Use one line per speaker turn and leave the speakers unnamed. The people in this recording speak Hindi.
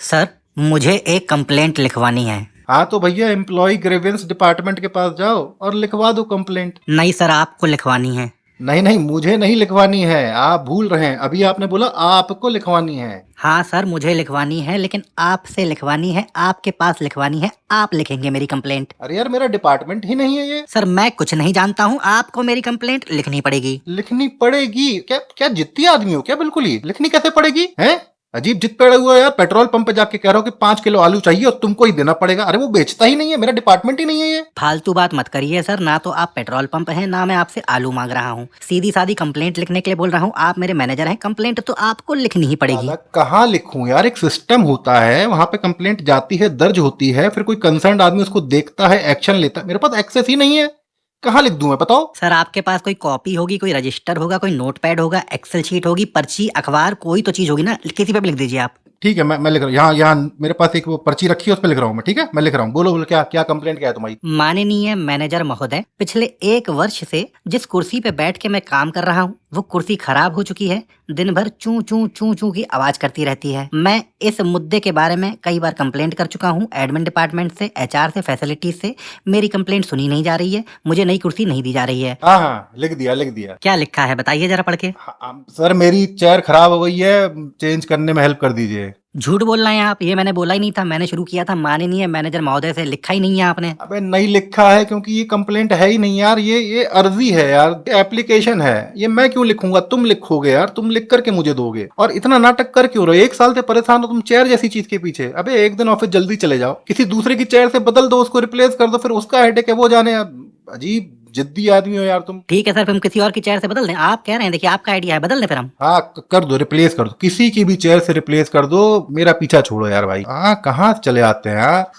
सर, मुझे एक कंप्लेंट लिखवानी है।
हाँ तो भैया एम्प्लॉय ग्रीवेंस डिपार्टमेंट के पास जाओ और लिखवा दो कंप्लेंट।
नहीं सर, आपको लिखवानी है।
नहीं नहीं, मुझे नहीं लिखवानी है, आप भूल रहे हैं। अभी आपने बोला आपको लिखवानी है।
हाँ सर, मुझे लिखवानी है, लेकिन आपसे लिखवानी है, आपके पास लिखवानी है। आप लिखेंगे मेरी कंप्लेंट।
अरे यार, मेरा डिपार्टमेंट ही नहीं है ये।
सर, मैं कुछ नहीं जानता हूँ, आपको मेरी कंप्लेंट लिखनी पड़ेगी।
लिखनी पड़ेगी? क्या क्या जिद्दी आदमी हो क्या? बिल्कुल ही लिखनी कैसे पड़ेगी? हैं? अजीब जिद पड़ा हुआ है यार। पेट्रोल पंप पे जाके कह रहा हूँ कि 5 किलो आलू चाहिए और तुमको ही देना पड़ेगा। अरे वो बेचता ही नहीं है, मेरा डिपार्टमेंट ही नहीं है ये।
फालतू बात मत करिए सर, ना तो आप पेट्रोल पंप हैं, ना मैं आपसे आलू मांग रहा हूँ। सीधी सादी कंप्लेंट लिखने के लिए बोल रहा हूँ। आप मेरे मैनेजर हैं, कंप्लेंट तो आपको लिखनी ही पड़ेगी।
दादा कहाँ लिखूं यार? एक सिस्टम होता है, वहां पे कंप्लेंट जाती है, दर्ज होती है, फिर कोई कंसर्न आदमी उसको देखता है, एक्शन लेता है। मेरे पास एक्सेस ही नहीं है, कहाँ लिख दूं मैं? बताओ।
सर, आपके पास कोई कॉपी होगी, कोई रजिस्टर होगा, कोई नोटपैड होगा, एक्सेल शीट होगी, पर्ची, अखबार, कोई तो चीज होगी ना। किसी पे भी लिख दीजिए आप।
ठीक है, मैं लिख रहा हूँ। यहाँ यहाँ मेरे पास एक वो पर्ची रखी है, उस पर लिख रहा हूँ मैं। ठीक है, मैं लिख रहा हूँ। बोलो बोलो, क्या क्या कंप्लेंट क्या है तुम्हारी?
माननीय मैनेजर महोदय, पिछले 1 वर्ष से जिस कुर्सी पे बैठ के मैं काम कर रहा हूँ, वो कुर्सी खराब हो चुकी है। दिन भर चू चू चू चू की आवाज करती रहती है। मैं इस मुद्दे के बारे में कई बार कंप्लेंट कर चुका हूँ, एडमिन डिपार्टमेंट से, एचआर से, फैसिलिटीज से। मेरी कंप्लेंट सुनी नहीं जा रही है, मुझे नई कुर्सी नहीं दी जा रही है।
हाँ हाँ, लिख दिया लिख दिया।
क्या लिखा है बताइए जरा पढ़ के।
हाँ, सर मेरी चेयर खराब हो गई है, चेंज करने में हेल्प कर दीजिए।
झूठ बोल रहे हैं आप, ये मैंने बोला ही नहीं था। मैंने शुरू किया था माननीय मैनेजर महोदय से, लिखा ही नहीं है आपने।
अबे नहीं लिखा है, क्योंकि ये कंप्लेंट है ही नहीं यार। ये अर्जी है यार, एप्लीकेशन है। ये मैं क्यों लिखूंगा? तुम लिखोगे यार, तुम लिख करके मुझे दोगे। और इतना नाटक कर क्यों रहे हो? 1 साल से परेशान हो तुम चेयर जैसी चीज के पीछे। अबे एक दिन ऑफिस जल्दी चले जाओ, किसी दूसरे की चेयर से बदल दो, उसको रिप्लेस कर दो, फिर उसका हेडेक है वो जाने। अजीब जिद्दी आदमी हो यार तुम।
ठीक है सर, फिर हम किसी और की चेयर से बदल दें। आप कह रहे हैं, देखिए आपका आइडिया है, बदल दें फिर हम।
हाँ कर दो, रिप्लेस कर दो, किसी की भी चेयर से रिप्लेस कर दो। मेरा पीछा छोड़ो यार भाई। हाँ कहाँ चले आते हैं यार।